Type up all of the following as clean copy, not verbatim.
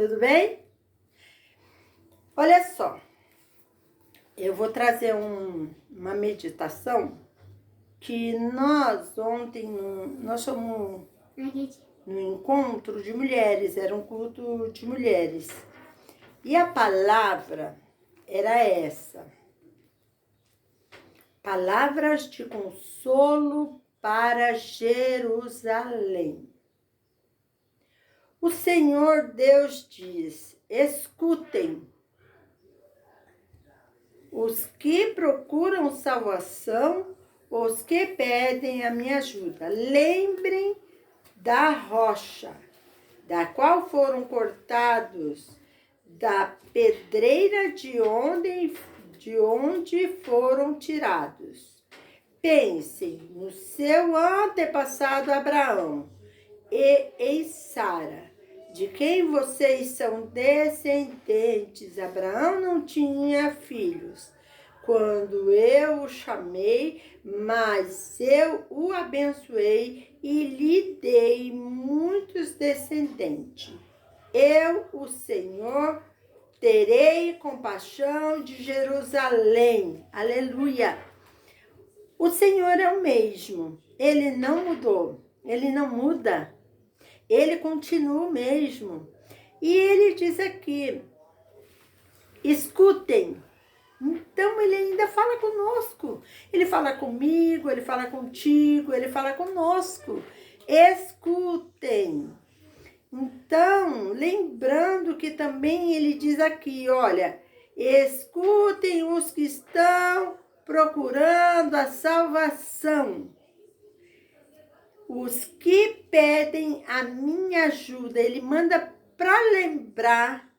Tudo bem? Olha só, eu vou trazer uma meditação que nós ontem, nós fomos no encontro de mulheres, era um culto de mulheres. E a palavra era essa: palavras de consolo para Jerusalém. O Senhor Deus diz: escutem, os que procuram salvação, os que pedem a minha ajuda. Lembrem da rocha, da qual foram cortados, da pedreira de onde foram tirados. Pensem no seu antepassado Abraão e em Sara, de quem vocês são descendentes. Abraão não tinha filhos quando eu o chamei, mas eu o abençoei e lhe dei muitos descendentes. Eu, o Senhor, terei compaixão de Jerusalém. Aleluia! O Senhor é o mesmo. Ele não mudou. Ele não muda. Ele continua o mesmo. E ele diz aqui: escutem. Então ele ainda fala conosco. Ele fala comigo, ele fala contigo, ele fala conosco. Escutem. Então, lembrando que também ele diz aqui, olha, escutem os que estão procurando a salvação. Os que pedem a minha ajuda. Ele manda para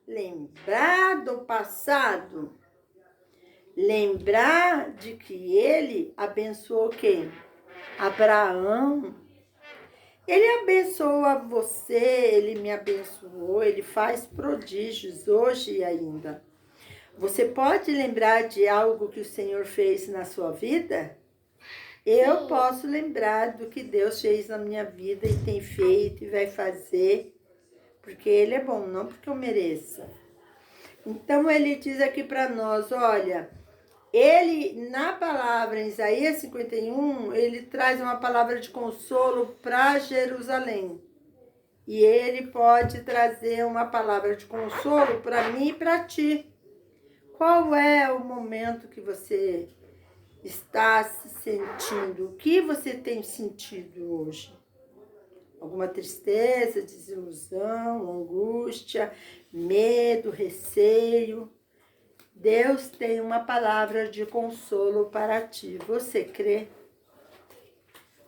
lembrar do passado. Lembrar de que ele abençoou quem? Abraão. Ele abençoa você, ele me abençoou, ele faz prodígios hoje ainda. Você pode lembrar de algo que o Senhor fez na sua vida? Eu posso lembrar do que Deus fez na minha vida e tem feito e vai fazer, porque Ele é bom, não porque eu mereça. Então, Ele diz aqui para nós, olha, Ele, na palavra, em Isaías 51, Ele traz uma palavra de consolo para Jerusalém. E Ele pode trazer uma palavra de consolo para mim e para ti. Qual é o momento que você está se sentindo? O que você tem sentido hoje? Alguma tristeza, desilusão, angústia, medo, receio? Deus tem uma palavra de consolo para ti. Você crê?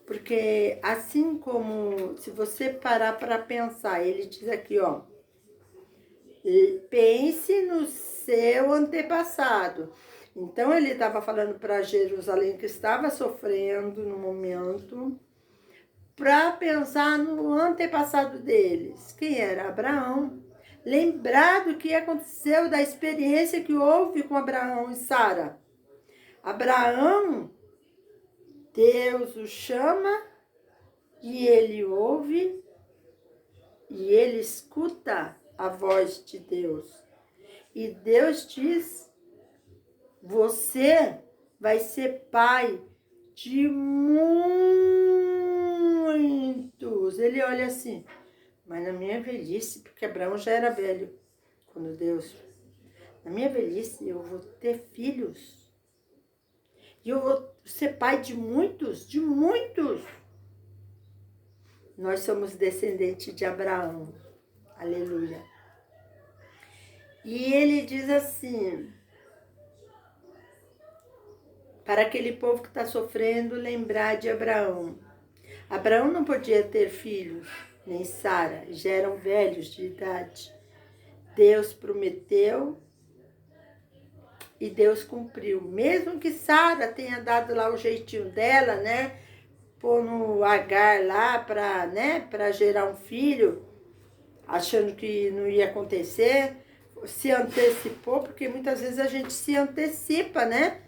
Porque assim como, se você parar para pensar, ele diz aqui, ó, pense no seu antepassado. Então, ele estava falando para Jerusalém que estava sofrendo no momento, para pensar no antepassado deles. Quem era? Abraão. Lembrar do que aconteceu, da experiência que houve com Abraão e Sara. Abraão, Deus o chama e ele ouve e ele escuta a voz de Deus. E Deus diz: você vai ser pai de muitos. Ele olha assim, mas na minha velhice, porque Abraão já era velho, quando Deus... Na minha velhice eu vou ter filhos. E eu vou ser pai de muitos, de muitos. Nós somos descendentes de Abraão. Aleluia. E ele diz assim, para aquele povo que está sofrendo, lembrar de Abraão. Abraão não podia ter filhos, nem Sara, já eram velhos de idade. Deus prometeu e Deus cumpriu. Mesmo que Sara tenha dado lá o jeitinho dela, né? Pôr no Agar lá para, né, para gerar um filho, achando que não ia acontecer, se antecipou, porque muitas vezes a gente se antecipa, né?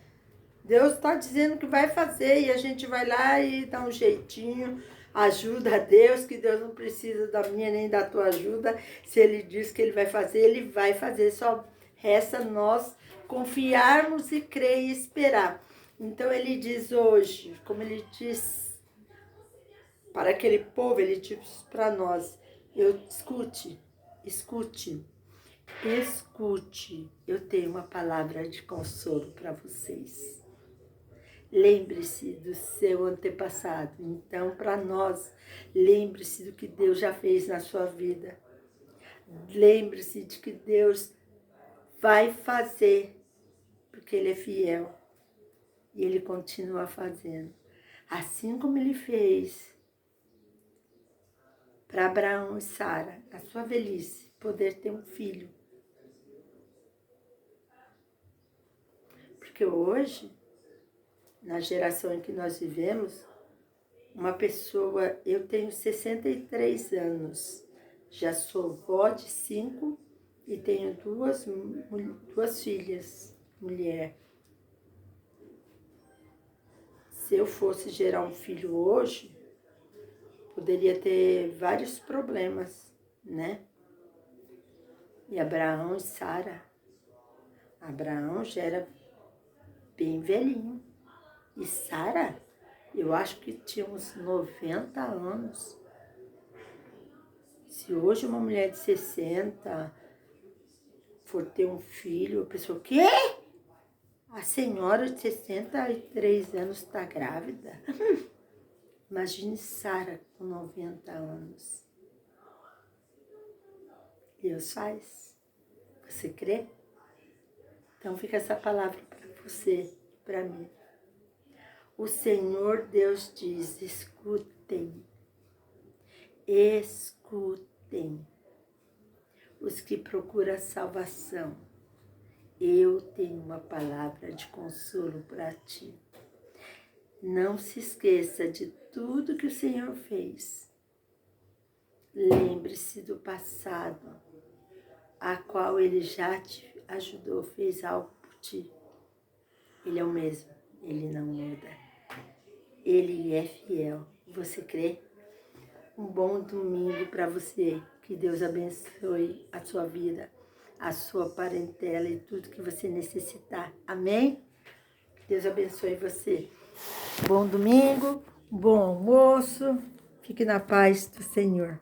Deus está dizendo que vai fazer e a gente vai lá e dá um jeitinho. Ajuda a Deus, que Deus não precisa da minha nem da tua ajuda. Se Ele diz que Ele vai fazer, Ele vai fazer. Só resta nós confiarmos e crer e esperar. Então Ele diz hoje, como Ele diz para aquele povo, Ele diz para nós, escute, eu tenho uma palavra de consolo para vocês. Lembre-se do seu antepassado. Então, para nós, lembre-se do que Deus já fez na sua vida. Lembre-se de que Deus vai fazer, porque Ele é fiel. E Ele continua fazendo. Assim como Ele fez para Abraão e Sara, na sua velhice, poder ter um filho. Porque hoje, na geração em que nós vivemos, uma pessoa, eu tenho 63 anos, já sou vó de 5 e tenho duas filhas, mulher. Se eu fosse gerar um filho hoje, poderia ter vários problemas, né? E Abraão e Sara, Abraão já era bem velhinho. E Sara, eu acho que tinha uns 90 anos. Se hoje uma mulher de 60 for ter um filho, a pessoa, o quê? A senhora de 63 anos está grávida? Imagine Sara com 90 anos. Deus faz. Você crê? Então fica essa palavra para você e para mim. O Senhor Deus diz, escutem, os que procuram salvação. Eu tenho uma palavra de consolo para ti. Não se esqueça de tudo que o Senhor fez. Lembre-se do passado, a qual Ele já te ajudou, fez algo por ti. Ele é o mesmo, Ele não muda. Ele é fiel. Você crê? Um bom domingo para você. Que Deus abençoe a sua vida, a sua parentela e tudo que você necessitar. Amém? Deus abençoe você. Bom domingo, bom almoço. Fique na paz do Senhor.